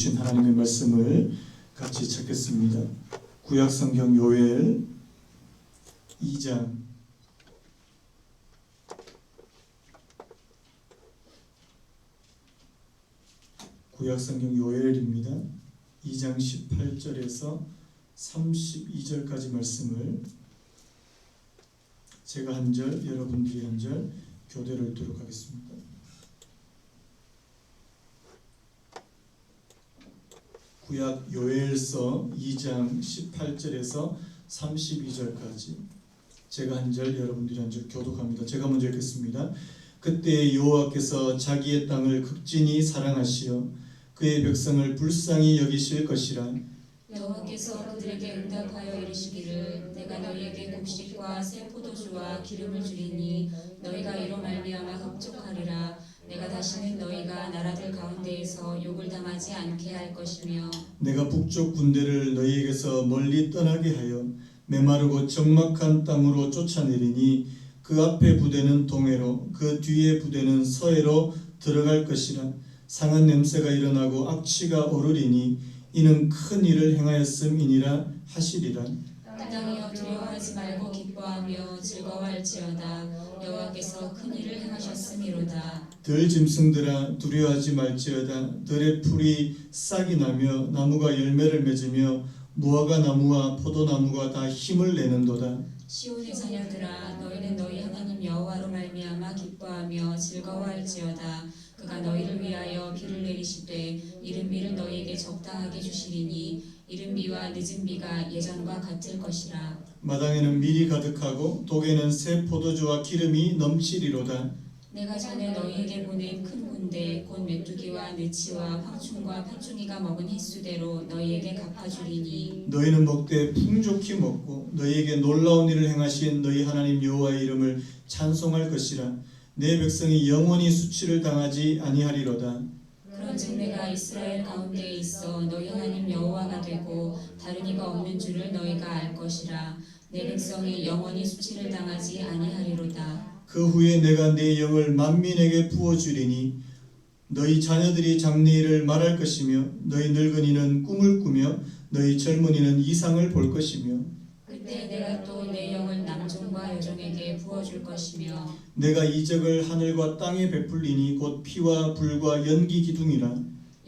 주신 하나님의 말씀을 같이 찾겠습니다. 구약성경 요엘 2장 구약성경 요엘입니다. 2장 18절에서 32절까지 말씀을 제가 한 절, 여러분들이 한 절 교대로 읽도록 하겠습니다. 구약 요엘서 2장 18절에서 32절까지 제가 한 절, 여러분들이 한 절 교독합니다. 제가 먼저 읽겠습니다. 그때 여호와께서 자기의 땅을 극진히 사랑하시어 그의 백성을 불쌍히 여기실 것이라. 여호와께서 그들에게 응답하여 이르시기를 내가 너희에게 곡식과 새 포도주와 기름을 주리니 너희가 이로 말미암아 흡족하리라. 내가 다시는 너희가 나라들 가운데에서 욕을 당하지 않게 할 것이며 내가 북쪽 군대를 너희에게서 멀리 떠나게 하여 메마르고 적막한 땅으로 쫓아내리니 그 앞에 부대는 동해로 그 뒤에 부대는 서해로 들어갈 것이라. 상한 냄새가 일어나고 악취가 오르리니 이는 큰 일을 행하였음이니라 하시리라. 땅이여 두려워하지 말고 기뻐하며 즐거워할지어다. 여호와께서 큰 일을 행하셨음이로다. 들 짐승들아 두려워하지 말지어다. 들의 풀이 싹이 나며 나무가 열매를 맺으며 무화과 나무와 포도나무가 다 힘을 내는도다. 시온의 자녀들아 너희는 너희 하나님 여호와로 말미암아 기뻐하며 즐거워할지어다. 그가 너희를 위하여 비를 내리시되 이른 비를 너희에게 적당하게 주시리니 이른 비와 늦은 비가 예전과 같을 것이라. 마당에는 밀이 가득하고 독에는 새 포도주와 기름이 넘치리로다. 내가 전에 너희에게 보낸 큰 군대 곧 메뚜기와 느치와 황충과 팥중이가 먹은 횟수대로 너희에게 갚아주리니 너희는 먹되 풍족히 먹고 너희에게 놀라운 일을 행하신 너희 하나님 여호와의 이름을 찬송할 것이라. 내 백성이 영원히 수치를 당하지 아니하리로다. 그런즉 내가 이스라엘 가운데에 있어 너희 하나님 여호와가 되고 다른 이가 없는 줄을 너희가 알 것이라. 내 백성이 영원히 수치를 당하지 아니하리로다. 그 후에 내가 내 영을 만민에게 부어주리니 너희 자녀들이 장래일을 말할 것이며 너희 늙은이는 꿈을 꾸며 너희 젊은이는 이상을 볼 것이며 그때 내가 또 내 영을 남종과 여종에게 부어줄 것이며 내가 이적을 하늘과 땅에 베풀리니 곧 피와 불과 연기 기둥이라.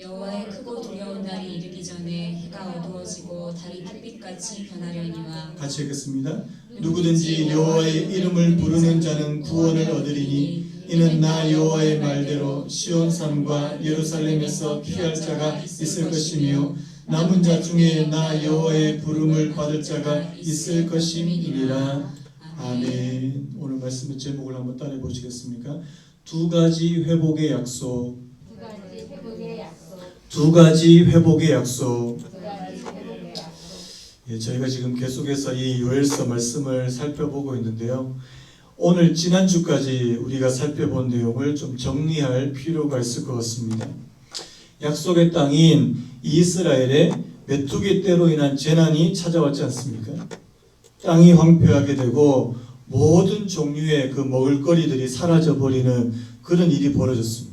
여호와의 크고 두려운 날이 이르기 전에 해가 어두워지고 달이 햇빛같이 변하려니와. 같이 읽겠습니다. 누구든지 여호와의 이름을 부르는 자는 구원을 얻으리니 이는 나 여호와의 말대로 시온산과 예루살렘에서 피할 자가 있을 것이며 남은 자 중에 나 여호와의 부름을 받을 자가 있을 것임이니라. 아멘. 오늘 말씀의 제목을 한번 따라해 보시겠습니까? 두 가지 회복의 약속. 두 가지 회복의 약속. 예, 저희가 지금 계속해서 이 요엘서 말씀을 살펴보고 있는데요. 오늘 지난주까지 우리가 살펴본 내용을 좀 정리할 필요가 있을 것 같습니다. 약속의 땅인 이스라엘에 메뚜기 떼로 인한 재난이 찾아왔지 않습니까? 땅이 황폐하게 되고 모든 종류의 그 먹을거리들이 사라져버리는 그런 일이 벌어졌습니다.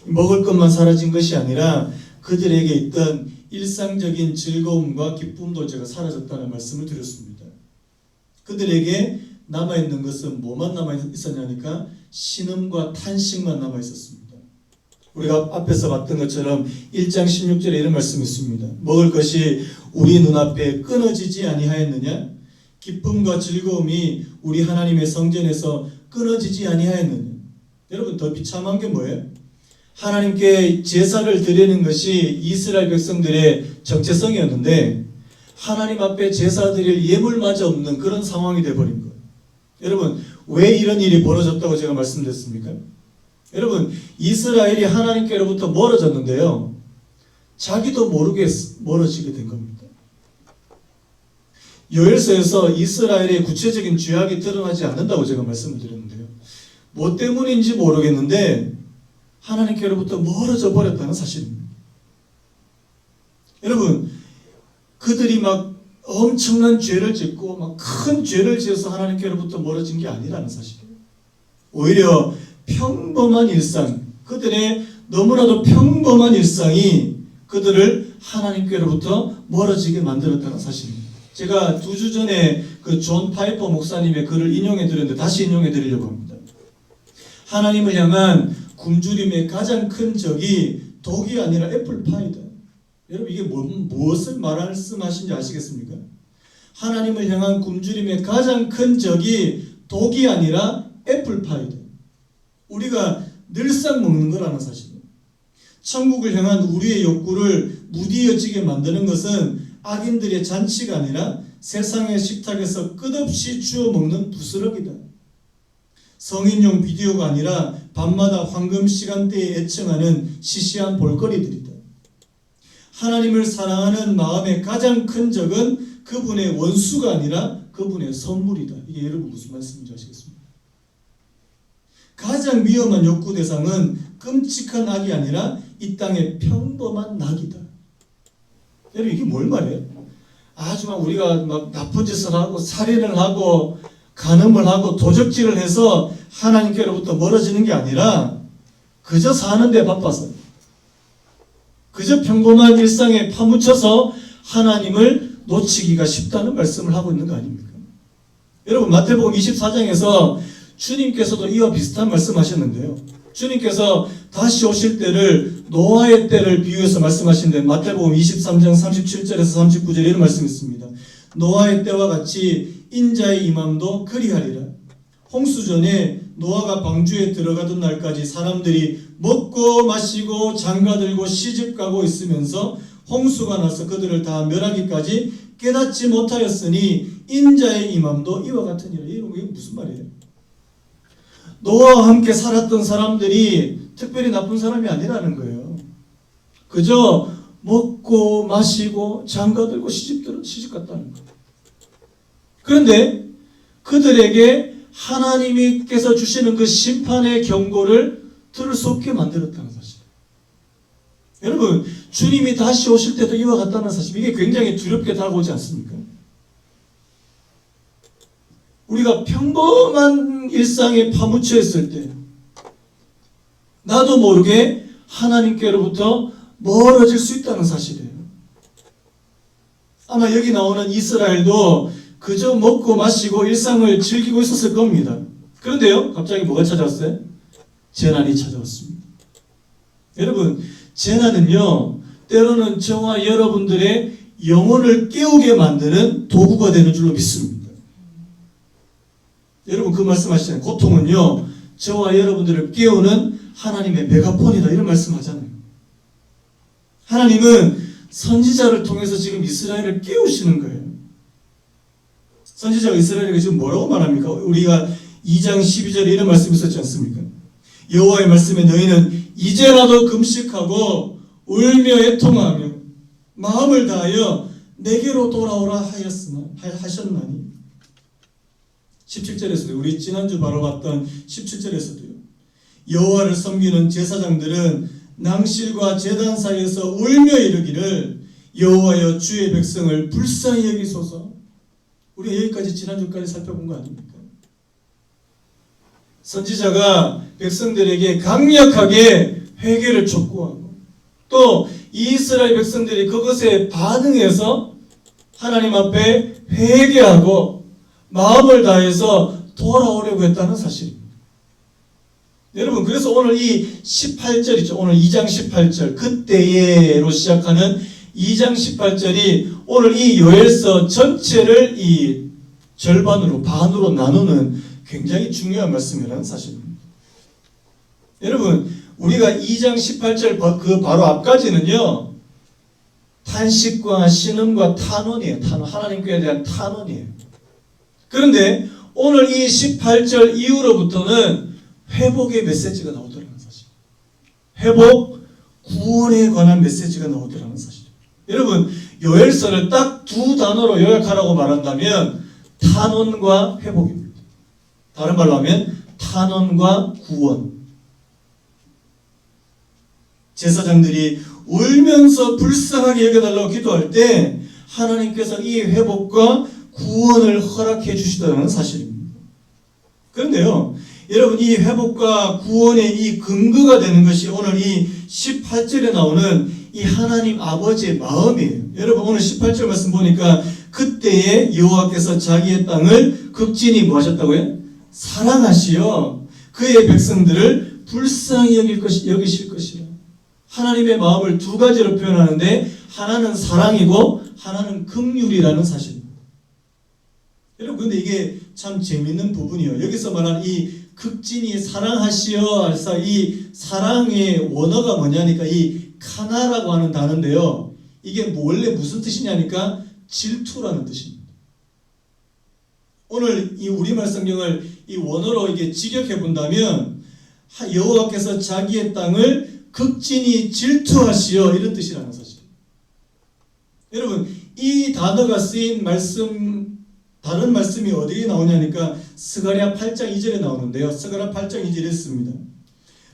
먹을 것만 사라진 것이 아니라 그들에게 있던 일상적인 즐거움과 기쁨도 제가 사라졌다는 말씀을 드렸습니다. 그들에게 남아있는 것은 뭐만 남아있었냐니까 신음과 탄식만 남아있었습니다. 우리가 앞에서 봤던 것처럼 1장 16절에 이런 말씀이 있습니다. 먹을 것이 우리 눈앞에 끊어지지 아니하였느냐? 기쁨과 즐거움이 우리 하나님의 성전에서 끊어지지 아니하였느냐? 여러분 더 비참한 게 뭐예요? 하나님께 제사를 드리는 것이 이스라엘 백성들의 정체성이었는데 하나님 앞에 제사 드릴 예물마저 없는 그런 상황이 되어버린 거예요. 여러분 왜 이런 일이 벌어졌다고 제가 말씀드렸습니까? 여러분 이스라엘이 하나님께로부터 멀어졌는데요. 자기도 모르게 멀어지게 된 겁니다. 요엘서에서 이스라엘의 구체적인 죄악이 드러나지 않는다고 제가 말씀을 드렸는데요. 뭐 때문인지 모르겠는데 하나님께로부터 멀어져 버렸다는 사실입니다. 여러분 그들이 막 엄청난 죄를 짓고 막 큰 죄를 지어서 하나님께로부터 멀어진 게 아니라는 사실이에요. 오히려 평범한 일상, 그들의 너무나도 평범한 일상이 그들을 하나님께로부터 멀어지게 만들었다는 사실입니다. 제가 2주 전에 그 존 파이퍼 목사님의 글을 인용해 드렸는데 다시 인용해 드리려고 합니다. 하나님을 향한 굶주림의 가장 큰 적이 독이 아니라 애플파이다. 여러분 이게 무엇을 말씀하신지 아시겠습니까? 하나님을 향한 굶주림의 가장 큰 적이 독이 아니라 애플파이다. 우리가 늘상 먹는 거라는 사실입니다. 천국을 향한 우리의 욕구를 무디어지게 만드는 것은 악인들의 잔치가 아니라 세상의 식탁에서 끝없이 주워 먹는 부스러기다. 성인용 비디오가 아니라 밤마다 황금 시간대에 애청하는 시시한 볼거리들이다. 하나님을 사랑하는 마음의 가장 큰 적은 그분의 원수가 아니라 그분의 선물이다. 이게 여러분 무슨 말씀인지 아시겠습니까? 가장 위험한 욕구 대상은 끔찍한 악이 아니라 이 땅의 평범한 낙이다. 여러분 이게 뭘 말해요? 아주 막 우리가 막 나쁜 짓을 하고 살인을 하고 간음을 하고 도적질을 해서 하나님께로부터 멀어지는 게 아니라 그저 사는 데 바빠서 그저 평범한 일상에 파묻혀서 하나님을 놓치기가 쉽다는 말씀을 하고 있는 거 아닙니까? 여러분 마태복음 24장에서 주님께서도 이와 비슷한 말씀하셨는데요. 주님께서 다시 오실 때를 노아의 때를 비유해서 말씀하시는데 마태복음 23장 37절에서 39절에 이런 말씀이 있습니다. 노아의 때와 같이 인자의 임함도 그리하리라. 홍수전에 노아가 방주에 들어가던 날까지 사람들이 먹고 마시고 장가들고 시집가고 있으면서 홍수가 나서 그들을 다 멸하기까지 깨닫지 못하였으니 인자의 임함도 이와 같으니라. 이게 무슨 말이에요? 노아와 함께 살았던 사람들이 특별히 나쁜 사람이 아니라는 거예요. 그저 먹고 마시고 장가들고 시집갔다는 거예요. 그런데 그들에게 하나님께서 주시는 그 심판의 경고를 들을 수 없게 만들었다는 사실. 여러분 주님이 다시 오실 때도 이와 같다는 사실, 이게 굉장히 두렵게 다가오지 않습니까? 우리가 평범한 일상에 파묻혀 있을 때 나도 모르게 하나님께로부터 멀어질 수 있다는 사실이에요. 아마 여기 나오는 이스라엘도 그저 먹고 마시고 일상을 즐기고 있었을 겁니다. 그런데요, 갑자기 뭐가 찾아왔어요? 재난이 찾아왔습니다. 여러분, 재난은요, 때로는 저와 여러분들의 영혼을 깨우게 만드는 도구가 되는 줄로 믿습니다. 여러분 그 말씀하시잖아요. 고통은요, 저와 여러분들을 깨우는 하나님의 메가폰이다, 이런 말씀하잖아요. 하나님은 선지자를 통해서 지금 이스라엘을 깨우시는 거예요. 선지자가 이스라엘에게 지금 뭐라고 말합니까? 우리가 2장 12절에 이런 말씀이 있었지 않습니까? 여호와의 말씀에 너희는 이제라도 금식하고 울며 애통하며 마음을 다하여 내게로 돌아오라 하셨나니. 17절에서도, 우리 지난주 바로 봤던 17절에서도요. 여호와를 섬기는 제사장들은 낭실과 제단 사이에서 울며 이르기를 여호와여 주의 백성을 불쌍히 여기소서. 우리가 여기까지 지난주까지 살펴본 거 아닙니까? 선지자가 백성들에게 강력하게 회개를 촉구하고 또 이스라엘 백성들이 그것에 반응해서 하나님 앞에 회개하고 마음을 다해서 돌아오려고 했다는 사실입니다. 여러분, 그래서 오늘 이 18절이죠. 오늘 2장 18절, 그때에로 시작하는 2장 18절이 오늘 이 요엘서 전체를 이 절반으로, 반으로 나누는 굉장히 중요한 말씀이라는 사실입니다. 여러분, 우리가 2장 18절 그 바로 앞까지는요, 탄식과 신음과 탄원이에요. 탄원, 하나님께 대한 탄원이에요. 그런데 오늘 이 18절 이후로부터는 회복의 메시지가 나오더라는 사실. 회복, 구원에 관한 메시지가 나오더라는 사실. 여러분, 요엘서를 딱 두 단어로 요약하라고 말한다면 탄원과 회복입니다. 다른 말로 하면 탄원과 구원. 제사장들이 울면서 불쌍하게 여겨달라고 기도할 때 하나님께서 이 회복과 구원을 허락해 주시다는 사실입니다. 그런데요, 여러분, 이 회복과 구원의 이 근거가 되는 것이 오늘 이 18절에 나오는 이 하나님 아버지의 마음이에요. 여러분 오늘 18절 말씀 보니까 그때에 여호와께서 자기의 땅을 극진히 뭐 하셨다고요? 사랑하시어 그의 백성들을 불쌍히 여기실 것이라. 하나님의 마음을 두 가지로 표현하는데 하나는 사랑이고 하나는 긍휼이라는 사실입니다. 여러분 근데 이게 참 재밌는 부분이에요. 여기서 말하는 이 극진히 사랑하시어 해서 이 사랑의 원어가 뭐냐니까 이 카나라고 하는 단어인데요. 이게 원래 무슨 뜻이냐니까 질투라는 뜻입니다. 오늘 이 우리말 성경을 이 원어로 이게 직역해 본다면 여호와께서 자기의 땅을 극진히 질투하시어 이런 뜻이라는 사실. 여러분 이 단어가 쓰인 말씀 다른 말씀이 어디에 나오냐니까 스가랴 8장 2절에 나오는데요. 스가랴 8장 2절에 있습니다.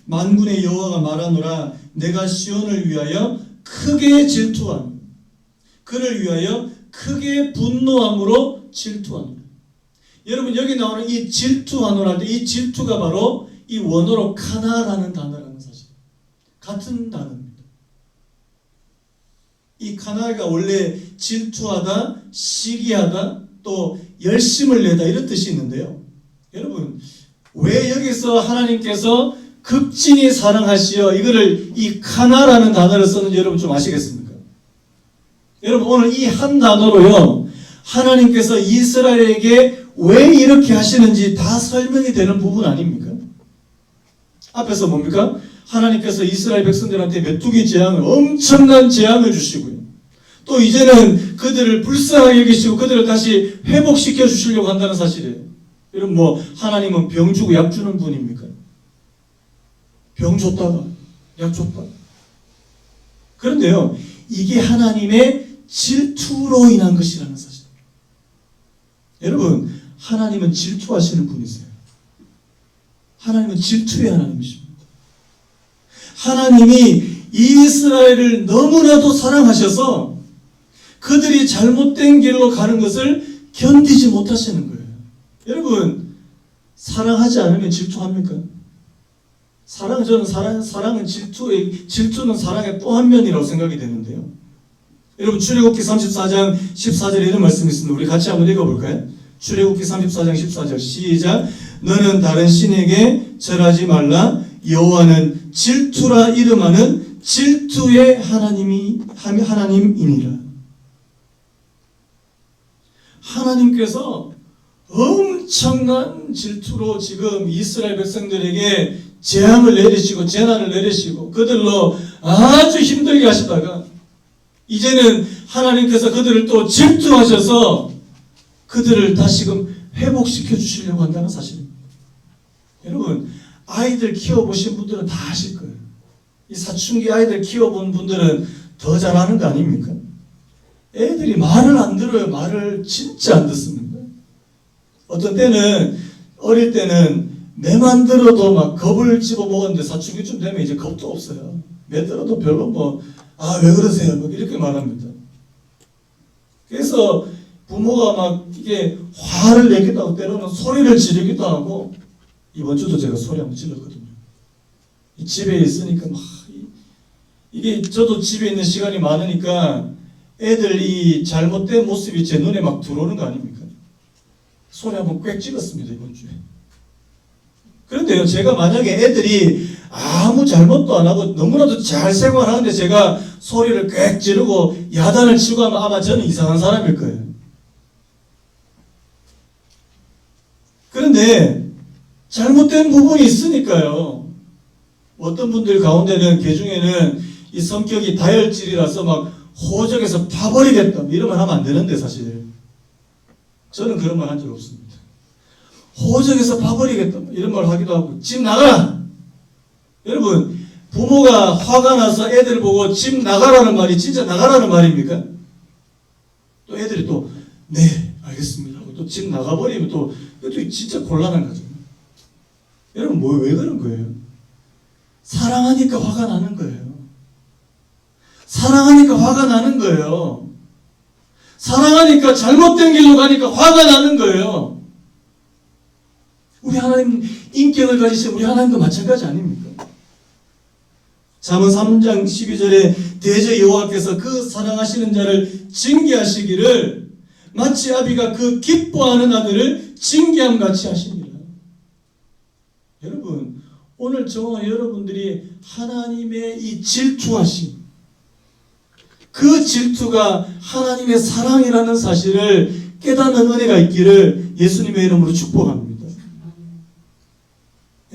만군의 여호와가 말하노라 내가 시온을 위하여 크게 질투하노라. 그를 위하여 크게 분노함으로 질투하노라. 여러분 여기 나오는 이 질투하노라 이 질투가 바로 이 원어로 카나라는 단어라는 사실. 같은 단어입니다. 이 카나가 원래 질투하다, 시기하다, 또 열심을 내다 이런 뜻이 있는데요. 여러분 왜 여기서 하나님께서 극진히 사랑하시어 이거를 이 카나라는 단어를 썼는지 여러분 좀 아시겠습니까? 여러분 오늘 이 한 단어로요 하나님께서 이스라엘에게 왜 이렇게 하시는지 다 설명이 되는 부분 아닙니까? 앞에서 뭡니까? 하나님께서 이스라엘 백성들한테 메뚜기 재앙을 엄청난 재앙을 주시고요. 또 이제는 그들을 불쌍하게 여기시고 그들을 다시 회복시켜 주시려고 한다는 사실이에요. 여러분 뭐 하나님은 병 주고 약 주는 분입니까? 병 줬다가 약 줬다. 그런데요 이게 하나님의 질투로 인한 것이라는 사실. 여러분 하나님은 질투하시는 분이세요. 하나님은 질투의 하나님이십니다. 하나님이 이스라엘을 너무나도 사랑하셔서 그들이 잘못된 길로 가는 것을 견디지 못하시는 거예요. 여러분 사랑하지 않으면 질투합니까? 사랑은 질투는 사랑의 또 한 면이라고 생각이 되는데요. 여러분 출애굽기 34장 14절에 이런 말씀이 있습니다. 우리 같이 한번 읽어볼까요? 출애굽기 34장 14절 시작. 너는 다른 신에게 절하지 말라. 여호와는 질투라 이름하는 질투의 하나님이니라. 하나님께서 엄청난 질투로 지금 이스라엘 백성들에게 재앙을 내리시고 재난을 내리시고 그들로 아주 힘들게 하시다가 이제는 하나님께서 그들을 또 질투하셔서 그들을 다시금 회복시켜 주시려고 한다는 사실입니다. 여러분 아이들 키워보신 분들은 다 아실 거예요. 이 사춘기 아이들 키워본 분들은 더 잘하는 거 아닙니까? 애들이 말을 안 들어요. 말을 진짜 안 듣습니다. 어떤 때는 어릴 때는 매만 들어도 막 겁을 집어 먹었는데 사춘기쯤 되면 이제 겁도 없어요. 매 들어도 별로 왜 그러세요? 이렇게 말합니다. 그래서 부모가 막 이게 화를 내기도 하고 때로는 소리를 지르기도 하고 이번 주도 제가 소리 한번 질렀거든요. 이 집에 있으니까 이게 저도 집에 있는 시간이 많으니까 애들 이 잘못된 모습이 제 눈에 막 들어오는 거 아닙니까? 소리 한번 꽥 찍었습니다 이번 주에. 그런데요 제가 만약에 애들이 아무 잘못도 안 하고 너무나도 잘 생활하는데 제가 소리를 꽥 지르고 야단을 치고 하면 아마 저는 이상한 사람일 거예요. 그런데 잘못된 부분이 있으니까요. 어떤 분들 가운데는 개중에는 이 성격이 다혈질이라서 막 호적에서 파버리겠다 이런 말 하면 안 되는데 사실 저는 그런 말 한 적 없습니다. 호적에서 파버리겠다 이런 말 하기도 하고 집 나가라. 여러분 부모가 화가 나서 애들 보고 집 나가라는 말이 진짜 나가라는 말입니까? 또 애들이 또 네 알겠습니다 하고 또 집 나가버리면 또 이것도 진짜 곤란한 거죠. 여러분 왜 그런 거예요? 사랑하니까 화가 나는 거예요. 사랑하니까 화가 나는 거예요. 사랑하니까 잘못된 길로 가니까 화가 나는 거예요. 우리 하나님 인격을 가지신 우리 하나님도 마찬가지 아닙니까? 잠언 3장 12절에 대저 여호와께서 그 사랑하시는 자를 징계하시기를 마치 아비가 그 기뻐하는 아들을 징계함 같이 하십니다. 여러분, 오늘 저와 여러분들이 하나님의 이 질투하심, 그 질투가 하나님의 사랑이라는 사실을 깨닫는 은혜가 있기를 예수님의 이름으로 축복합니다.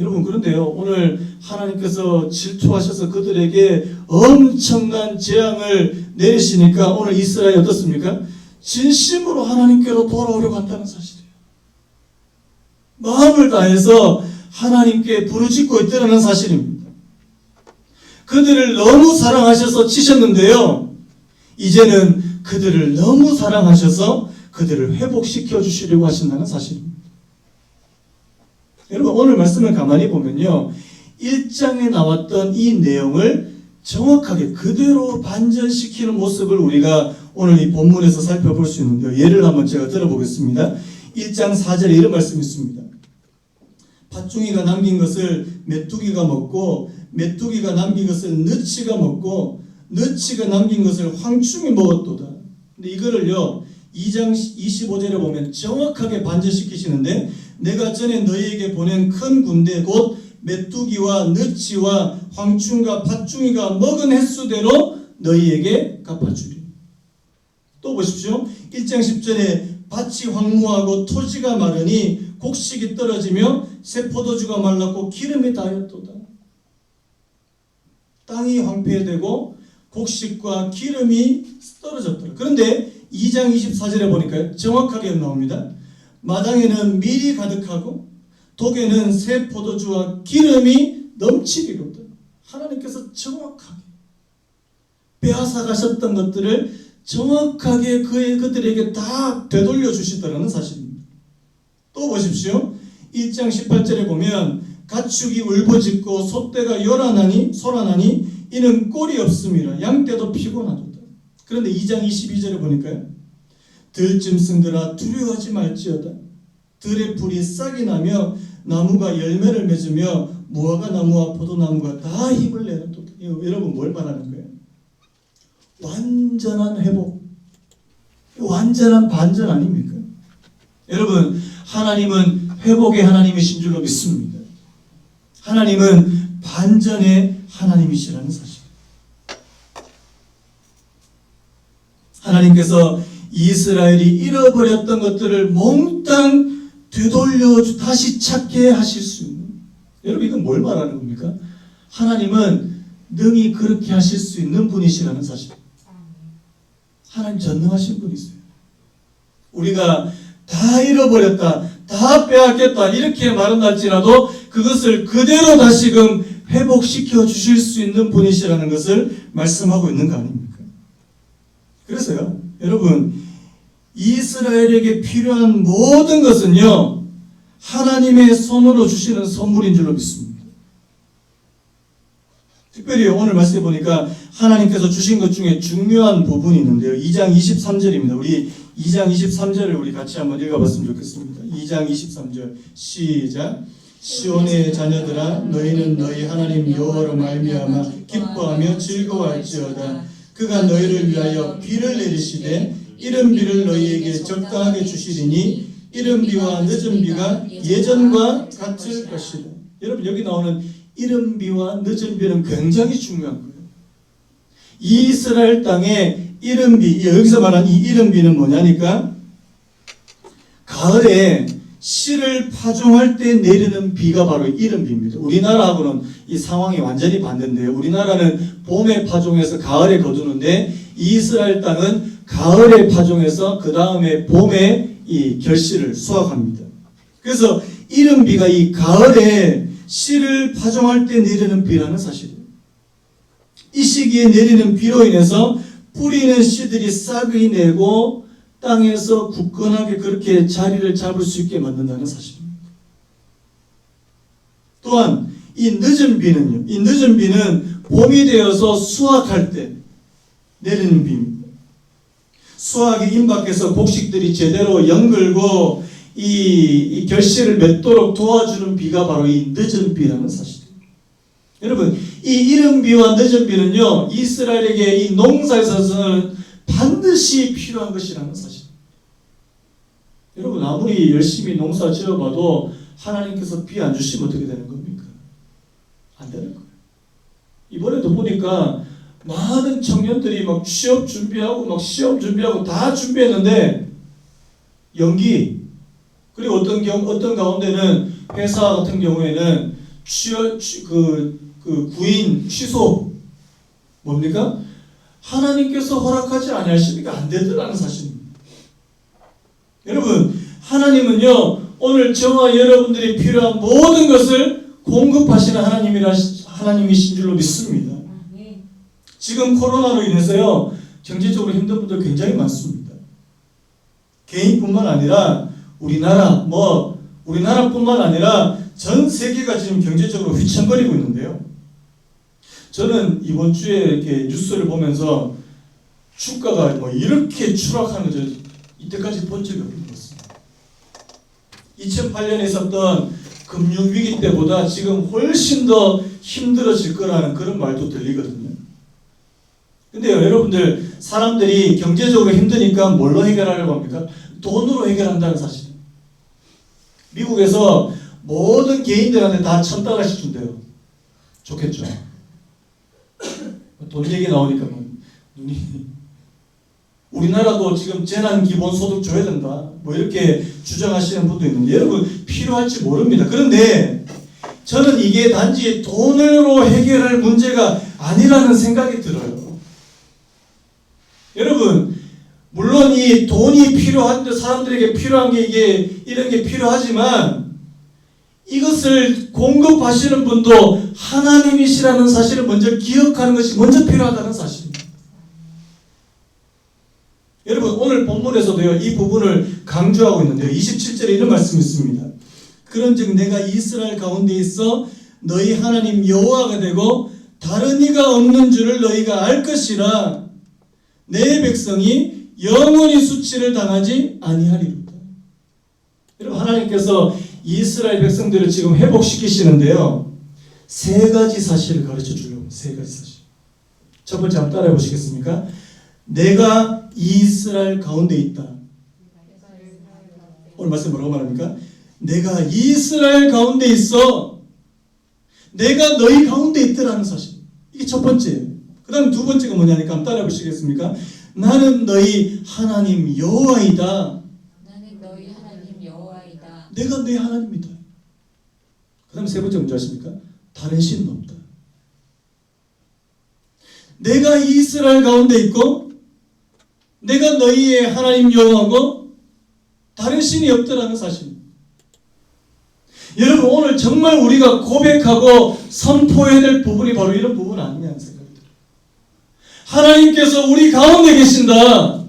여러분, 그런데요, 오늘 하나님께서 질투하셔서 그들에게 엄청난 재앙을 내리시니까 오늘 이스라엘이 어떻습니까? 진심으로 하나님께로 돌아오려고 한다는 사실이에요. 마음을 다해서 하나님께 부르짖고 있다는 사실입니다. 그들을 너무 사랑하셔서 치셨는데요, 이제는 그들을 너무 사랑하셔서 그들을 회복시켜 주시려고 하신다는 사실입니다. 여러분, 오늘 말씀을 가만히 보면요, 1장에 나왔던 이 내용을 정확하게 그대로 반전시키는 모습을 우리가 오늘 이 본문에서 살펴볼 수 있는데요. 예를 한번 제가 들어보겠습니다. 1장 4절에 이런 말씀이 있습니다. 팥중이가 남긴 것을 메뚜기가 먹고 메뚜기가 남긴 것을 너치가 먹고 너치가 남긴 것을 황충이 먹었도다. 근데 이거를요, 2장 25절에 보면 정확하게 반전시키시는데, 내가 전에 너희에게 보낸 큰 군대 곧 메뚜기와 너치와 황충과 팥중이가 먹은 횟수대로 너희에게 갚아주리. 또 보십시오. 1장 10절에 밭이 황무하고 토지가 마르니 곡식이 떨어지며 새 포도주가 말랐고 기름이 다였도다. 땅이 황폐되고 곡식과 기름이 떨어졌더라. 그런데 2장 24절에 보니까 정확하게 나옵니다. 마당에는 밀이 가득하고 독에는 새 포도주와 기름이 넘치리로다. 하나님께서 정확하게 빼앗아 가셨던 것들을 정확하게 그들에게 다 되돌려 주시더라는 사실입니다. 또 보십시오. 1장 18절에 보면 가축이 울부짖고 소떼가 소란하니 이는 꼴이 없음이라. 양떼도 피곤하도다. 그런데 2장 22절에 보니까요, 들짐승들아 두려워하지 말지어다. 들의 풀이 싹이 나며 나무가 열매를 맺으며 무화과 나무와 포도나무가 다 힘을 내는도다. 여러분, 뭘 말하는 거예요? 완전한 회복, 완전한 반전 아닙니까? 여러분, 하나님은 회복의 하나님이신 줄로 믿습니다. 하나님은 반전의 하나님이시라는 사실. 하나님께서 이스라엘이 잃어버렸던 것들을 몽땅 되돌려 다시 찾게 하실 수 있는, 여러분, 이건 뭘 말하는 겁니까? 하나님은 능히 그렇게 하실 수 있는 분이시라는 사실. 하나님 전능하신 분이세요. 우리가 다 잃어버렸다, 다 빼앗겼다 이렇게 말은 할지라도 그것을 그대로 다시금 회복시켜 주실 수 있는 분이시라는 것을 말씀하고 있는 거 아닙니까? 그래서요, 여러분, 이스라엘에게 필요한 모든 것은요, 하나님의 손으로 주시는 선물인 줄로 믿습니다. 특별히 오늘 말씀해 보니까 하나님께서 주신 것 중에 중요한 부분이 있는데요. 2장 23절입니다. 우리 2장 23절을 우리 같이 한번 읽어봤으면 좋겠습니다. 2장 23절 시작. 시온의 자녀들아, 너희는 너희 하나님 여호와로 말미암아 기뻐하며 즐거워할지어다. 그가 너희를 위하여 비를 내리시되 이른 비를 너희에게 적당하게 주시리니 이른 비와 늦은 비가 예전과 같을 것이라. 여러분, 여기 나오는 이른 비와 늦은 비는 굉장히 중요한 거예요. 이스라엘 땅에 이른 비, 여기서 말하는 이 이른 비는 뭐냐니까, 가을에 씨를 파종할 때 내리는 비가 바로 이른 비입니다. 우리나라하고는 이 상황이 완전히 반대인데요. 우리나라는 봄에 파종해서 가을에 거두는데, 이스라엘 땅은 가을에 파종해서 그 다음에 봄에 이 결실을 수확합니다. 그래서 이른 비가 이 가을에 씨를 파종할 때 내리는 비라는 사실이에요. 이 시기에 내리는 비로 인해서 뿌리는 씨들이 싹이 내고 땅에서 굳건하게 그렇게 자리를 잡을 수 있게 만든다는 사실입니다. 또한 이 늦은 비는요, 이 늦은 비는 봄이 되어서 수확할 때 내리는 비입니다. 수확이 임박해서 곡식들이 제대로 연글고 이 결실을 맺도록 도와주는 비가 바로 이 늦은 비라는 사실입니다. 여러분, 이 이른 비와 늦은 비는요, 이스라엘에게 이 농사에 있어서는 반드시 필요한 것이라는 사실. 여러분, 아무리 열심히 농사 지어봐도 하나님께서 비 안 주시면 어떻게 되는 겁니까? 안 되는 거예요. 이번에도 보니까 많은 청년들이 막 취업 준비하고 막 시험 준비하고 다 준비했는데 연기. 그리고 어떤 가운데는 회사 같은 경우에는 구인 취소. 뭡니까? 하나님께서 허락하지 아니하시니까 안 되더라는 사실입니다. 여러분, 하나님은요, 오늘 저와 여러분들이 필요한 모든 것을 공급하시는 하나님이신 줄로 믿습니다. 지금 코로나로 인해서요, 경제적으로 힘든 분들 굉장히 많습니다. 개인뿐만 아니라 우리나라뿐만 아니라 전 세계가 지금 경제적으로 휘청거리고 있는데요. 저는 이번 주에 이렇게 뉴스를 보면서 주가가 이렇게 추락하는 거 이때까지 본 적이 없는 것 같습니다. 2008년에 있었던 금융위기 때보다 지금 훨씬 더 힘들어질 거라는 그런 말도 들리거든요. 근데요, 여러분들, 사람들이 경제적으로 힘드니까 뭘로 해결하려고 합니까? 돈으로 해결한다는 사실. 미국에서 모든 개인들한테 다 $1,000씩 준대요. 좋겠죠? 돈 얘기 나오니까 눈이. 우리나라도 지금 재난기본소득 줘야 된다. 이렇게 주장하시는 분도 있는데, 여러분, 필요할지 모릅니다. 그런데 저는 이게 단지 돈으로 해결할 문제가 아니라는 생각이 들어요. 여러분, 물론 이 돈이 필요한데 사람들에게 필요한 게 이런 게 필요하지만 이것을 공급하시는 분도 하나님이시라는 사실을 먼저 기억하는 것이 먼저 필요하다는 사실입니다. 여러분, 오늘 본문에서도요, 이 부분을 강조하고 있는데요. 27절에 이런 말씀이 있습니다. 그런즉 내가 이스라엘 가운데 있어 너희 하나님 여호와가 되고 다른 이가 없는 줄을 너희가 알 것이라. 내 백성이 영원히 수치를 당하지 아니하리로다. 여러분, 하나님께서 이스라엘 백성들을 지금 회복시키시는데요, 세 가지 사실을 가르쳐 주려고. 세 가지 사실. 첫 번째 한번 따라해 보시겠습니까? 내가 이스라엘 가운데 있다. 오늘 말씀 뭐라고 말합니까? 내가 이스라엘 가운데 있어. 내가 너희 가운데 있더라는 사실. 이게 첫 번째예요. 그 다음 두 번째가 뭐냐니까 한번 따라해 보시겠습니까? 나는 너희 하나님 여호와이다. 나는 너희 하나님 여호와이다. 내가 너희 하나님이다. 그 다음 세 번째 뭔지 아십니까? 다른 신은 없다. 내가 이스라엘 가운데 있고 내가 너희의 하나님 여호와고 다른 신이 없더라는 사실. 여러분, 오늘 정말 우리가 고백하고 선포해야 될 부분이 바로 이런 부분 아니냐는 생각이 들어요. 하나님께서 우리 가운데 계신다.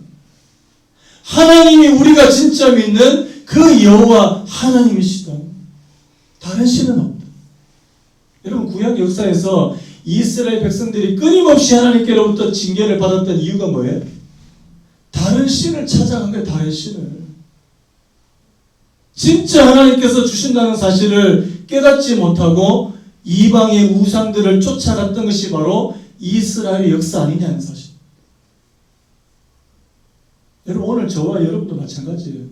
하나님이 우리가 진짜 믿는 그 여호와 하나님이시다. 다른 신은 없다. 여러분, 구약 역사에서 이스라엘 백성들이 끊임없이 하나님께로부터 징계를 받았던 이유가 뭐예요? 다른 신을 찾아간 거예요. 다른 신을. 진짜 하나님께서 주신다는 사실을 깨닫지 못하고 이방의 우상들을 쫓아갔던 것이 바로 이스라엘의 역사 아니냐는 사실. 여러분, 오늘 저와 여러분도 마찬가지예요.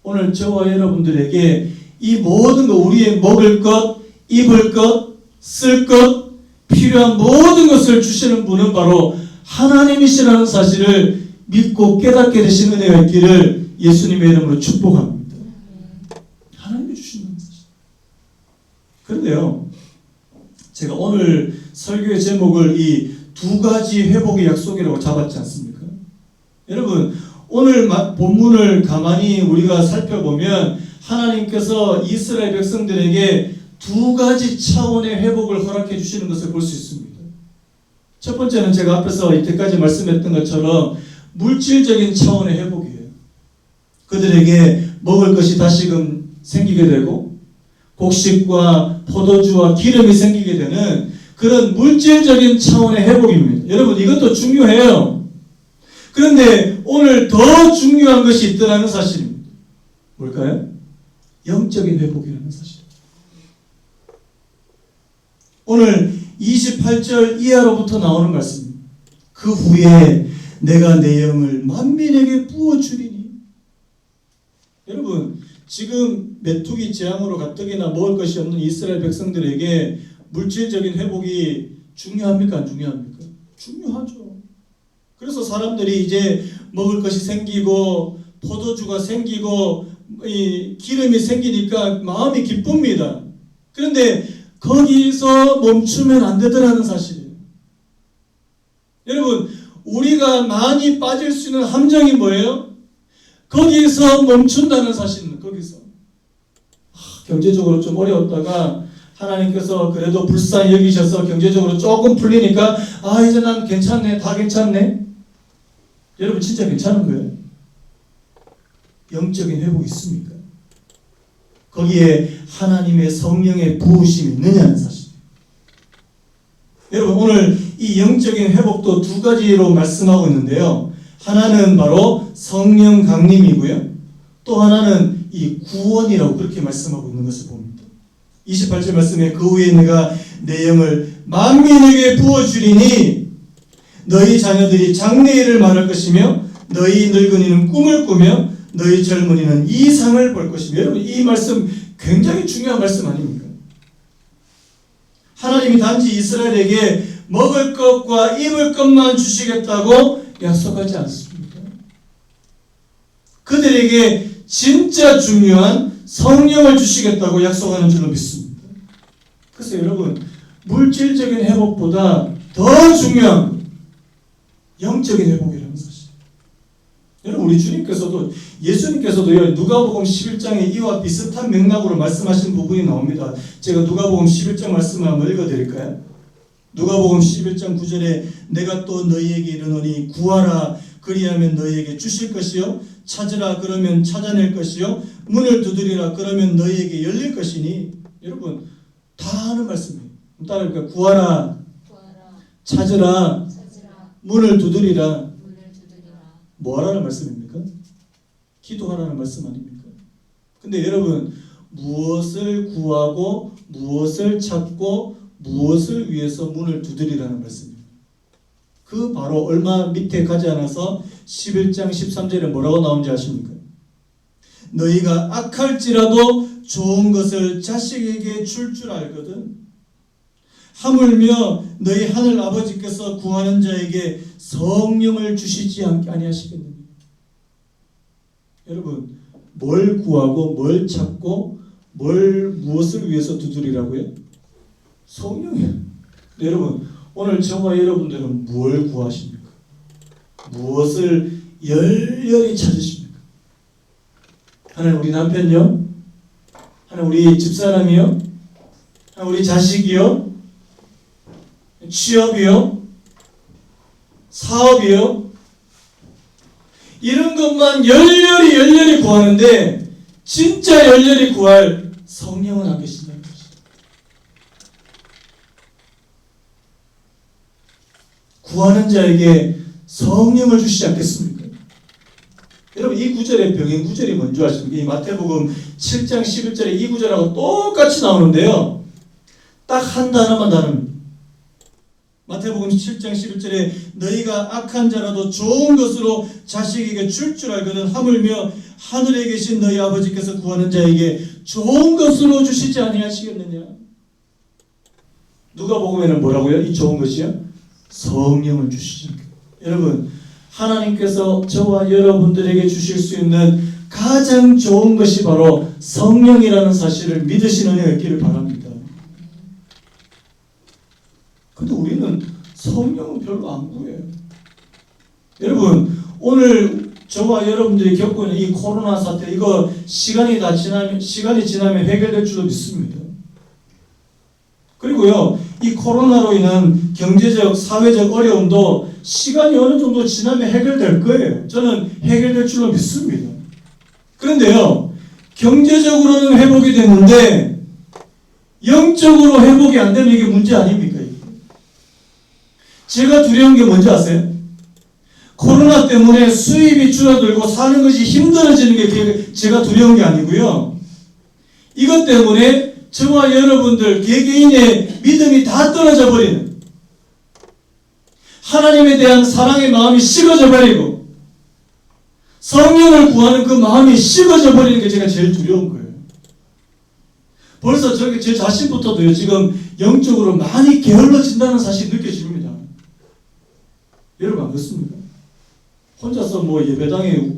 오늘 저와 여러분들에게 이 모든 것, 우리의 먹을 것, 입을 것, 쓸 것, 필요한 모든 것을 주시는 분은 바로 하나님이시라는 사실을 믿고 깨닫게 되신 은혜가 있기를 예수님의 이름으로 축복합니다. 하나님이 주신다는 사실. 그런데요, 제가 오늘 설교의 제목을 이 두 가지 회복의 약속이라고 잡았지 않습니까? 여러분, 오늘 본문을 가만히 우리가 살펴보면 하나님께서 이스라엘 백성들에게 두 가지 차원의 회복을 허락해 주시는 것을 볼 수 있습니다. 첫 번째는 제가 앞에서 이때까지 말씀했던 것처럼 물질적인 차원의 회복이에요. 그들에게 먹을 것이 다시금 생기게 되고 곡식과 포도주와 기름이 생기게 되는 그런 물질적인 차원의 회복입니다. 여러분, 이것도 중요해요. 그런데 오늘 더 중요한 것이 있더라는 사실입니다. 뭘까요? 영적인 회복이라는 사실. 오늘 28절 이하로부터 나오는 말씀입니다. 그 후에 내가 내 영을 만민에게 부어주리니. 여러분, 지금 메뚜기 재앙으로 가뜩이나 먹을 것이 없는 이스라엘 백성들에게 물질적인 회복이 중요합니까? 안 중요합니까? 중요하죠. 그래서 사람들이 이제 먹을 것이 생기고 포도주가 생기고 이 기름이 생기니까 마음이 기쁩니다. 그런데 거기서 멈추면 안 되더라는 사실이에요. 여러분, 우리가 많이 빠질 수 있는 함정이 뭐예요? 거기서 멈춘다는 사실입니다. 거기서 경제적으로 좀 어려웠다가 하나님께서 그래도 불쌍히 여기셔서 경제적으로 조금 풀리니까 이제 난 괜찮네, 다 괜찮네. 여러분, 진짜 괜찮은 거예요? 영적인 회복이 있습니까? 거기에 하나님의 성령의 부으심이 있느냐는 사실. 여러분, 오늘 이 영적인 회복도 두 가지로 말씀하고 있는데요. 하나는 바로 성령 강림이고요. 또 하나는 이 구원이라고 그렇게 말씀하고 있는 것을 봅니다. 28절 말씀에 그 후에 내가 내 영을 만민에게 부어주리니 너희 자녀들이 장래일을 말할 것이며 너희 늙은이는 꿈을 꾸며 너희 젊은이는 이상을 볼 것이며. 여러분, 이 말씀 굉장히 중요한 말씀 아닙니까? 하나님이 단지 이스라엘에게 먹을 것과 입을 것만 주시겠다고 약속하지 않습니다. 그들에게 진짜 중요한 성령을 주시겠다고 약속하는 줄로 믿습니다. 그래서 여러분, 물질적인 회복보다 더 중요한 영적인 회복이라는 사실. 여러분, 우리 주님께서도 예수님께서도요, 누가복음 11장에 이와 비슷한 맥락으로 말씀하신 부분이 나옵니다. 제가 누가복음 11장 말씀을 한번 읽어드릴까요? 누가복음 11장 9절에 내가 또 너희에게 이르노니 구하라 그리하면 너희에게 주실 것이요 찾으라 그러면 찾아낼 것이요 문을 두드리라 그러면 너희에게 열릴 것이니. 여러분, 다 하는 말씀이에요. 따라할까요? 구하라, 찾으라, 문을 두드리라. 뭐 하라는 말씀입니까? 기도하라는 말씀 아닙니까? 근데 여러분, 무엇을 구하고 무엇을 찾고 무엇을 위해서 문을 두드리라는 말씀입니다. 그 바로 얼마 밑에 가지 않아서 11장 13절에 뭐라고 나온지 아십니까? 너희가 악할지라도 좋은 것을 자식에게 줄 줄 알거든. 하물며 너희 하늘 아버지께서 구하는 자에게 성령을 주시지 아니하시겠느냐. 여러분, 뭘 구하고 뭘 찾고 무엇을 위해서 두드리라고요? 성령이에요. 여러분, 오늘 저와 여러분들은 뭘 구하십니까? 무엇을 열렬히 찾으십니까? 하나님, 우리 남편요? 하나님, 우리 집사람이요? 하나님, 우리 자식이요? 취업이요? 사업이요? 이런 것만 열렬히 구하는데 진짜 열렬히 구할 성령은 안 계신다는 것이죠. 구하는 자에게 성령을 주시지 않겠습니까? 여러분, 이 구절의 병행 구절이 뭔지 아십니까? 이 마태복음 7장 11절에 이 구절하고 똑같이 나오는데요. 딱 한 단어만 다릅니다. 마태복음 7장 11절에 너희가 악한 자라도 좋은 것으로 자식에게 줄 줄 알거든. 하물며 하늘에 계신 너희 아버지께서 구하는 자에게 좋은 것으로 주시지 아니하시겠느냐. 누가복음에는 뭐라고요? 이 좋은 것이요? 성령을 주시죠. 여러분, 하나님께서 저와 여러분들에게 주실 수 있는 가장 좋은 것이 바로 성령이라는 사실을 믿으시는 은혜가 있기를 바랍니다. 근데 우리는 성령은 별로 안 구해요. 여러분, 오늘 저와 여러분들이 겪고 있는 이 코로나 사태, 이거 시간이 지나면 해결될 줄로 믿습니다. 그리고요, 이 코로나로 인한 경제적, 사회적 어려움도 시간이 어느 정도 지나면 해결될 거예요. 저는 해결될 줄로 믿습니다. 그런데요, 경제적으로는 회복이 됐는데 영적으로 회복이 안 되면 이게 문제 아닙니까? 제가 두려운 게 뭔지 아세요? 코로나 때문에 수입이 줄어들고 사는 것이 힘들어지는 게 제가 두려운 게 아니고요. 이것 때문에 저와 여러분들 개개인의 믿음이 다 떨어져 버리는, 하나님에 대한 사랑의 마음이 식어져 버리고 성령을 구하는 그 마음이 식어져 버리는 게 제가 제일 두려운 거예요. 벌써 제 자신부터도요, 지금 영적으로 많이 게을러진다는 사실이 느껴집니다. 여러분 안 그렇습니까? 혼자서 뭐 예배당에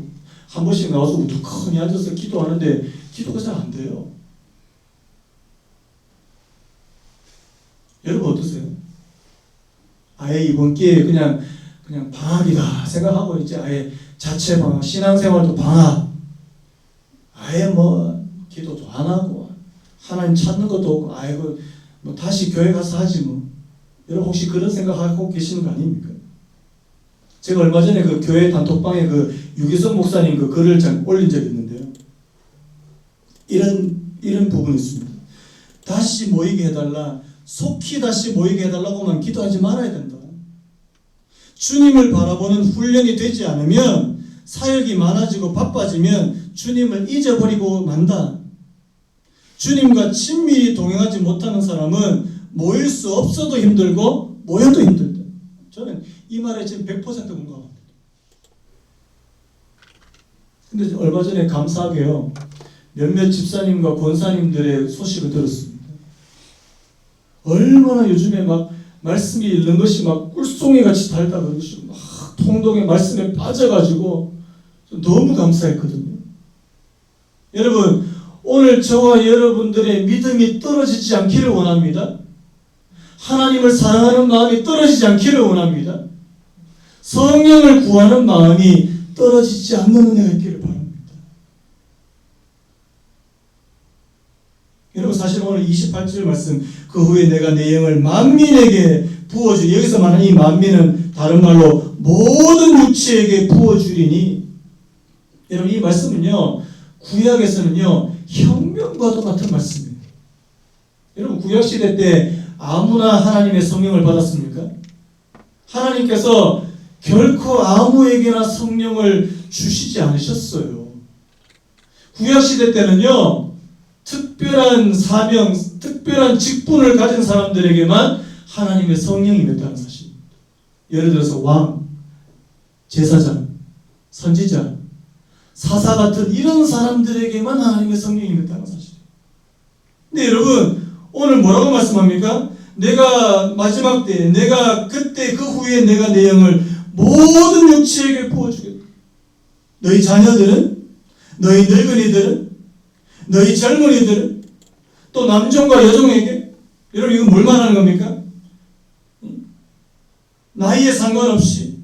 한 번씩 나와서 우두커니 앉아서 기도하는데 기도가 잘 안 돼요. 여러분 어떠세요? 아예 이번 기회에 그냥 방학이다 생각하고 이제 아예 자체 방학, 신앙생활도 방학, 아예 뭐 기도도 안 하고 하나님 찾는 것도 없고 아이고 뭐 다시 교회 가서 하지 뭐. 여러분 혹시 그런 생각하고 계시는 거 아닙니까? 제가 얼마 전에 그 교회 단톡방에 그 유기성 목사님 그 글을 올린 적이 있는데요. 이런 부분이 있습니다. 다시 모이게 해달라, 속히 다시 모이게 해달라고만 기도하지 말아야 된다. 주님을 바라보는 훈련이 되지 않으면 사역이 많아지고 바빠지면 주님을 잊어버리고 만다. 주님과 친밀히 동행하지 못하는 사람은 모일 수 없어도 힘들고 모여도 힘들다. 저는 이 말에 지금 100% 공감합니다. 근데 얼마 전에 감사하게요, 몇몇 집사님과 권사님들의 소식을 들었습니다. 얼마나 요즘에 막 말씀이 읽는 것이 막 꿀송이 같이 달다 그러시고 막 통독의 말씀에 빠져가지고 너무 감사했거든요. 여러분, 오늘 저와 여러분들의 믿음이 떨어지지 않기를 원합니다. 하나님을 사랑하는 마음이 떨어지지 않기를 원합니다. 성령을 구하는 마음이 떨어지지 않는 은혜가 있기를 바랍니다. 여러분, 사실 오늘 28절 말씀, 그 후에 내가 내 영을 만민에게 부어주리. 여기서 말하는 이 만민은 다른 말로 모든 육체에게 부어주리니. 여러분, 이 말씀은요, 구약에서는요 혁명과도 같은 말씀이에요. 여러분, 구약시대 때 아무나 하나님의 성령을 받았습니까? 하나님께서 결코 아무에게나 성령을 주시지 않으셨어요. 구약시대 때는요 특별한 사명, 특별한 직분을 가진 사람들에게만 하나님의 성령이 임했다는 사실입니다. 예를 들어서 왕, 제사장, 선지자, 사사 같은 이런 사람들에게만 하나님의 성령이 임했다는 사실이에요. 근데 여러분, 오늘 뭐라고 말씀합니까? 내가 마지막 때, 내가 그때 그 후에 내가 내 영을 모든 육체에게 부어주겠다. 너희 자녀들은, 너희 늙은이들은, 너희 젊은이들은, 또 남종과 여종에게. 여러분, 이거 뭘 말하는 겁니까? 나이에 상관없이,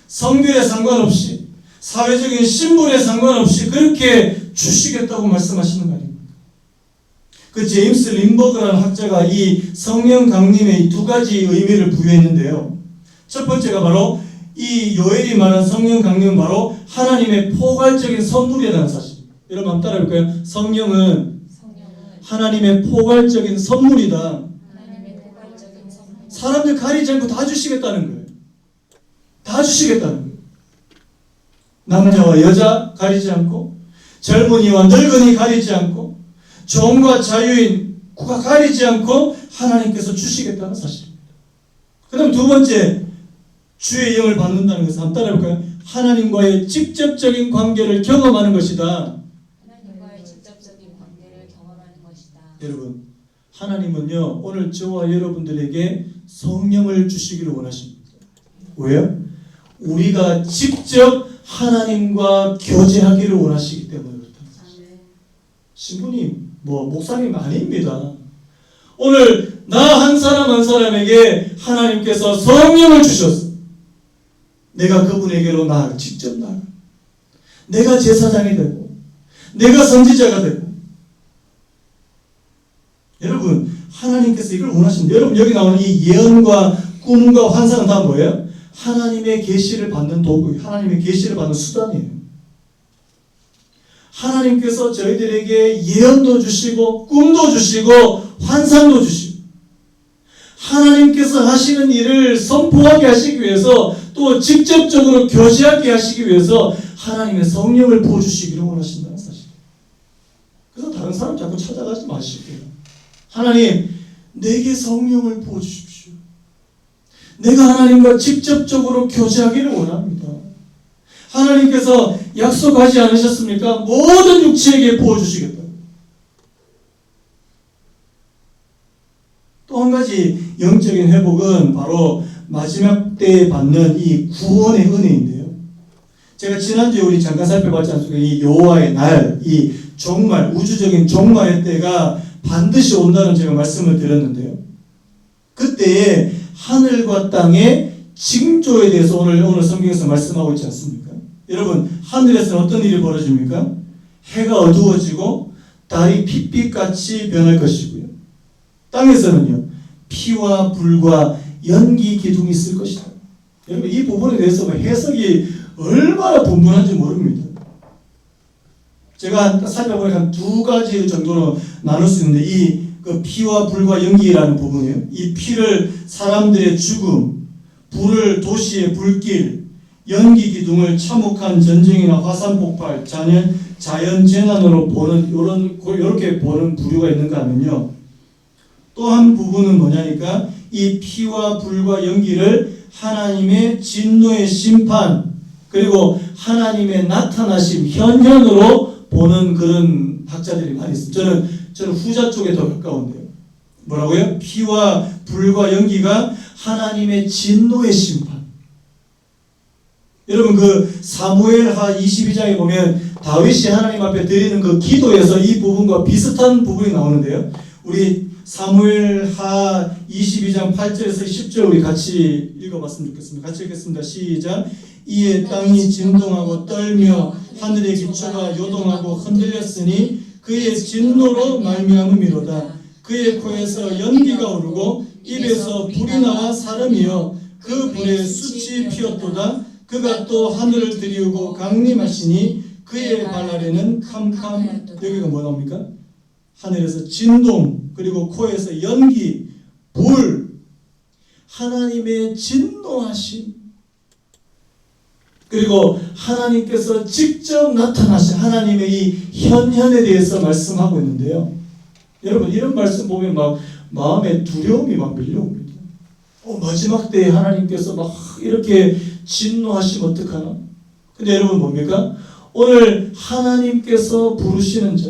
성별에 상관없이, 사회적인 신분에 상관없이 그렇게 주시겠다고 말씀하시는 거 아닙니까? 그 제임스 림버그라는 학자가 이 성령 강림의 두 가지 의미를 부여했는데요. 첫 번째가 바로 이 요엘이 말한 성령 강림은 바로 하나님의 포괄적인 선물이라는 사실입니다. 여러분 한번 따라해볼까요? 성령은 하나님의 포괄적인 선물이다. 사람들 가리지 않고 다 주시겠다는 거예요. 다 주시겠다는 거예요. 남자와 여자 가리지 않고, 젊은이와 늙은이 가리지 않고, 종과 자유인 가리지 않고 하나님께서 주시겠다는 사실입니다. 그 다음 두 번째, 주의 영을 받는다는 것은 한번 따라해볼까요? 하나님과의 직접적인 관계를 경험하는 것이다. 하나님과의 직접적인 관계를 경험하는 것이다. 여러분, 하나님은요 오늘 저와 여러분들에게 성령을 주시기를 원하십니다. 왜요? 우리가 직접 하나님과 교제하기를 원하시기 때문에 그렇다는 사실. 신부님, 목사님 아닙니다. 오늘 나 한 사람 한 사람에게 하나님께서 성령을 주셨어. 내가 그분에게로 직접 나가. 내가 제사장이 되고, 내가 선지자가 되고. 여러분, 하나님께서 이걸 원하십니다. 여러분, 여기 나오는 이 예언과 꿈과 환상은 다 뭐예요? 하나님의 계시를 받는 도구예요. 하나님의 계시를 받는 수단이에요. 하나님께서 저희들에게 예언도 주시고 꿈도 주시고 환상도 주시고 하나님께서 하시는 일을 선포하게 하시기 위해서 또 직접적으로 교제하게 하시기 위해서 하나님의 성령을 부어주시기를 원하신다는 사실. 그래서 다른 사람 자꾸 찾아가지 마시고요. 하나님, 내게 성령을 부어주십시오. 내가 하나님과 직접적으로 교제하기를 원합니다. 하나님께서 약속하지 않으셨습니까? 모든 육체에게 부어주시겠다. 또 한 가지 영적인 회복은 바로 마지막 때에 받는 이 구원의 은혜인데요. 제가 지난주에 우리 잠깐 살펴봤지 않습니까? 이 여호와의 날, 이 종말, 우주적인 종말의 때가 반드시 온다는 제가 말씀을 드렸는데요. 그때에 하늘과 땅의 징조에 대해서 오늘 성경에서 말씀하고 있지 않습니까? 여러분, 하늘에서는 어떤 일이 벌어집니까? 해가 어두워지고 달이 핏빛같이 변할 것이고요. 땅에서는요, 피와 불과 연기 기둥이 있을 것이다. 여러분, 이 부분에 대해서 해석이 얼마나 분분한지 모릅니다. 제가 살펴보니까 한 두 가지 정도로 나눌 수 있는데, 이 피와 불과 연기라는 부분이에요. 이 피를 사람들의 죽음, 불을 도시의 불길, 연기 기둥을 참혹한 전쟁이나 화산 폭발, 자연 재난으로 보는 이렇게 보는 부류가 있는가 하면요. 또 한 부분은 뭐냐니까 이 피와 불과 연기를 하나님의 진노의 심판 그리고 하나님의 나타나심 현현으로 보는 그런 학자들이 많이 있습니다. 저는 후자 쪽에 더 가까운데요. 뭐라고요? 피와 불과 연기가 하나님의 진노의 심판. 여러분, 그 사무엘하 22장에 보면 다윗이 하나님 앞에 드리는 그 기도에서 이 부분과 비슷한 부분이 나오는데요. 우리 사무엘하 22장 8절에서 10절 우리 같이 읽어봤으면 좋겠습니다. 같이 읽겠습니다. 시작. 이에 땅이 진동하고 떨며 하늘의 기초가 요동하고 흔들렸으니 그의 진노로 말미암음이로다. 그의 코에서 연기가 오르고 입에서 불이 나와 사름이여 그 불에 숯이 피었도다. 그가 또 하늘을 들이우고 강림하시니 그의 발 아래는 캄캄. 여기가 뭐 나옵니까? 하늘에서 진동, 그리고 코에서 연기, 불, 하나님의 진노하심, 그리고 하나님께서 직접 나타나신 하나님의 이 현현에 대해서 말씀하고 있는데요. 여러분, 이런 말씀 보면 막 마음에 두려움이 막 밀려옵니다. 마지막 때에 하나님께서 막 이렇게 진노하시면 어떡하나? 근데 여러분 뭡니까? 오늘 하나님께서 부르시는 자,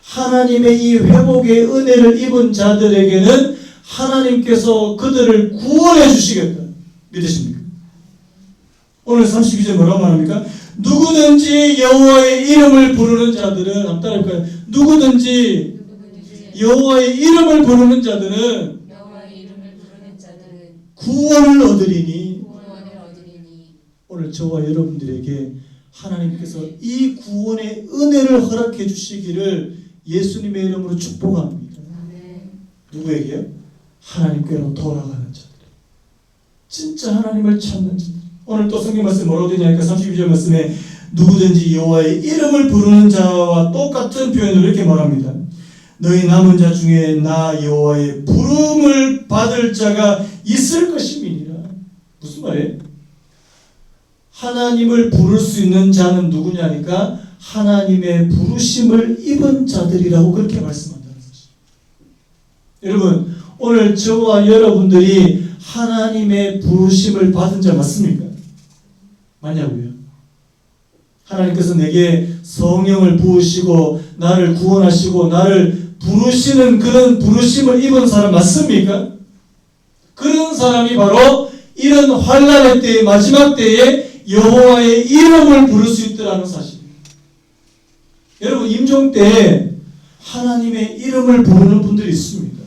하나님의 이 회복의 은혜를 입은 자들에게는 하나님께서 그들을 구원해 주시겠다. 믿으십니까? 오늘 32절 뭐라고 말합니까? 누구든지 여호와의 이름을 부르는 자들은, 한번 따라해볼까요? 누구든지 여호와의 이름을 부르는 자들은 구원을 얻으리니. 오늘 저와 여러분들에게 하나님께서 이 구원의 은혜를 허락해 주시기를 예수님의 이름으로 축복합니다. 누구에게요? 하나님께로 돌아가는 자들, 진짜 하나님을 찾는 자들. 오늘 또 성경 말씀 뭐라고 되냐니까 32절 말씀에 누구든지 여호와의 이름을 부르는 자와 똑같은 표현으로 이렇게 말합니다. 너희 남은 자 중에 나 여호와의 부름을 받을 자가 있을 것임이니라. 무슨 말이에요? 하나님을 부를 수 있는 자는 누구냐니까 하나님의 부르심을 입은 자들이라고 그렇게 말씀한다는 것입니다. 여러분, 오늘 저와 여러분들이 하나님의 부르심을 받은 자 맞습니까? 맞냐고요? 하나님께서 내게 성령을 부으시고 나를 구원하시고 나를 부르시는 그런 부르심을 입은 사람 맞습니까? 그런 사람이 바로 이런 환난의 때에, 마지막 때에 여호와의 이름을 부를 수 있다는 사실입니다. 여러분, 임종 때 하나님의 이름을 부르는 분들이 있습니다.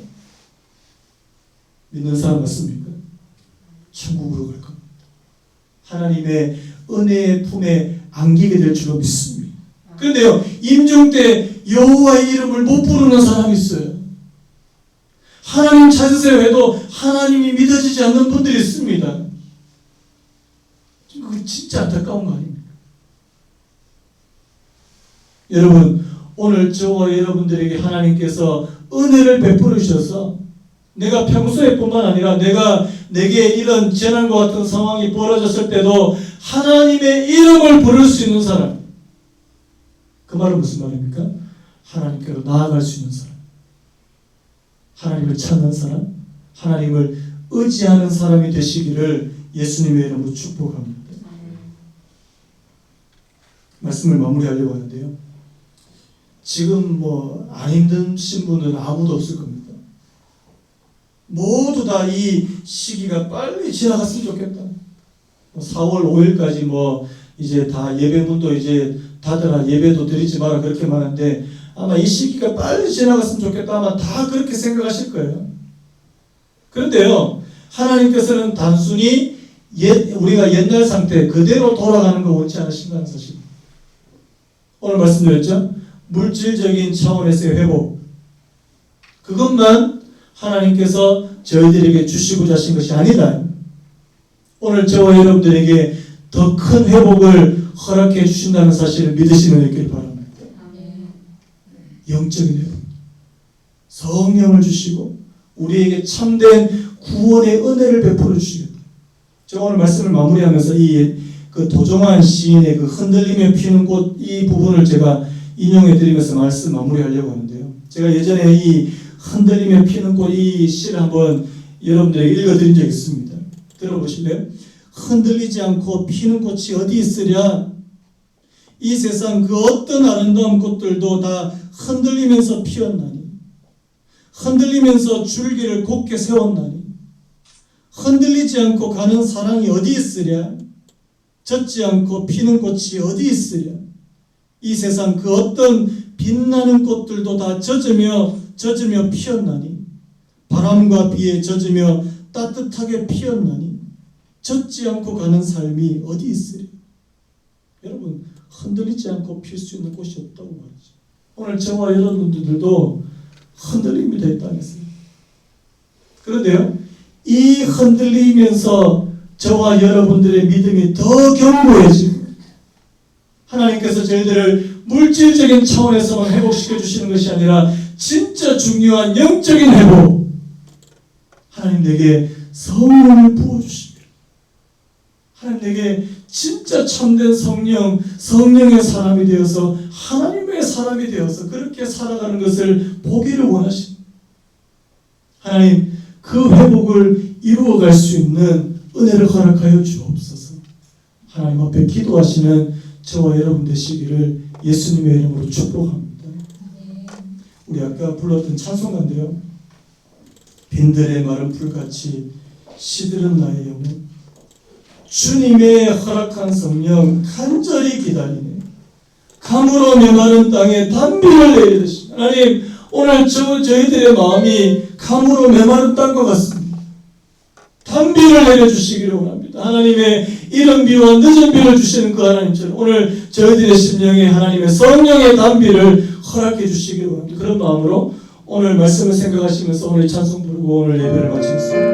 믿는 사람 맞습니까? 천국으로 갈 겁니다. 하나님의 은혜의 품에 안기게 될 줄로 믿습니다. 그런데요, 임종 때 여호와의 이름을 못 부르는 사람이 있어요. 하나님 찾으세요 해도 하나님이 믿어지지 않는 분들이 있습니다. 그게 진짜 안타까운 거 아닙니까? 여러분, 오늘 저와 여러분들에게 하나님께서 은혜를 베풀어 주셔서 내가 평소에 뿐만 아니라 내게 이런 재난과 같은 상황이 벌어졌을 때도 하나님의 이름을 부를 수 있는 사람. 그 말은 무슨 말입니까? 하나님께로 나아갈 수 있는 사람. 하나님을 찾는 사람, 하나님을 의지하는 사람이 되시기를 예수님의 이름으로 축복합니다. 말씀을 마무리하려고 하는데요. 지금 안 힘드신 분은 아무도 없을 겁니다. 모두 다 이 시기가 빨리 지나갔으면 좋겠다. 4월 5일까지 이제 다 예배문도 이제 닫으라, 예배도 드리지 마라 그렇게 말하는데 아마 이 시기가 빨리 지나갔으면 좋겠다. 아마 다 그렇게 생각하실 거예요. 그런데요, 하나님께서는 단순히 우리가 옛날 상태 그대로 돌아가는 거 원치 않으신다는 사실. 오늘 말씀드렸죠? 물질적인 차원에서의 회복. 그것만 하나님께서 저희들에게 주시고자 하신 것이 아니다. 오늘 저와 여러분들에게 더 큰 회복을 허락해 주신다는 사실을 믿으시면 되길 바랍니다. 영적인 회복. 성령을 주시고 우리에게 참된 구원의 은혜를 베풀어 주시겠다. 제가 오늘 말씀을 마무리하면서 그 도종환 시인의 그 흔들리며 피는 꽃 이 부분을 제가 인용해 드리면서 말씀 마무리하려고 하는데요. 제가 예전에 이 흔들리며 피는 꽃 이 시를 한번 여러분들에게 읽어 드린 적이 있습니다. 들어보실래요? 흔들리지 않고 피는 꽃이 어디 있으랴? 이 세상 그 어떤 아름다운 꽃들도 다 흔들리면서 피었나니, 흔들리면서 줄기를 곧게 세웠나니, 흔들리지 않고 가는 사랑이 어디 있으랴? 젖지 않고 피는 꽃이 어디 있으랴? 이 세상 그 어떤 빛나는 꽃들도 다 젖으며 피었나니, 바람과 비에 젖으며 따뜻하게 피었나니, 젖지 않고 가는 삶이 어디 있으랴? 여러분, 흔들리지 않고 필 수 있는 곳이 없다고 말이죠. 오늘 저와 여러분들도 흔들립니다, 이 땅에서. 그런데요, 이 흔들리면서 저와 여러분들의 믿음이 더 견고해지고 하나님께서 저희들을 물질적인 차원에서만 회복시켜 주시는 것이 아니라 진짜 중요한 영적인 회복, 하나님 내게 성령을 부어주십니다. 하나님 내게 진짜 참된 성령의 사람이 되어서 하나님의 사람이 되어서 그렇게 살아가는 것을 보기를 원하십니다. 하나님 그 회복을 이루어갈 수 있는 은혜를 허락하여 주옵소서. 하나님 앞에 기도하시는 저와 여러분 되시기를 예수님의 이름으로 축복합니다. 우리 아까 불렀던 찬송가인데요. 빈들의 마른 풀같이 시들은 나의 영혼, 주님의 허락한 성령 간절히 기다리네. 감으로 메마른 땅에 단비를 내리듯이. 하나님 오늘 저희들의 마음이 감으로 메마른 땅과 같습니다. 단비를 내려주시기를 원합니다. 하나님의 이른 비와 늦은 비를 주시는 그 하나님처럼 오늘 저희들의 심령에 하나님의 성령의 단비를 허락해 주시기를 원합니다. 그런 마음으로 오늘 말씀을 생각하시면서 오늘 찬송 부르고 오늘 예배를 마치겠습니다.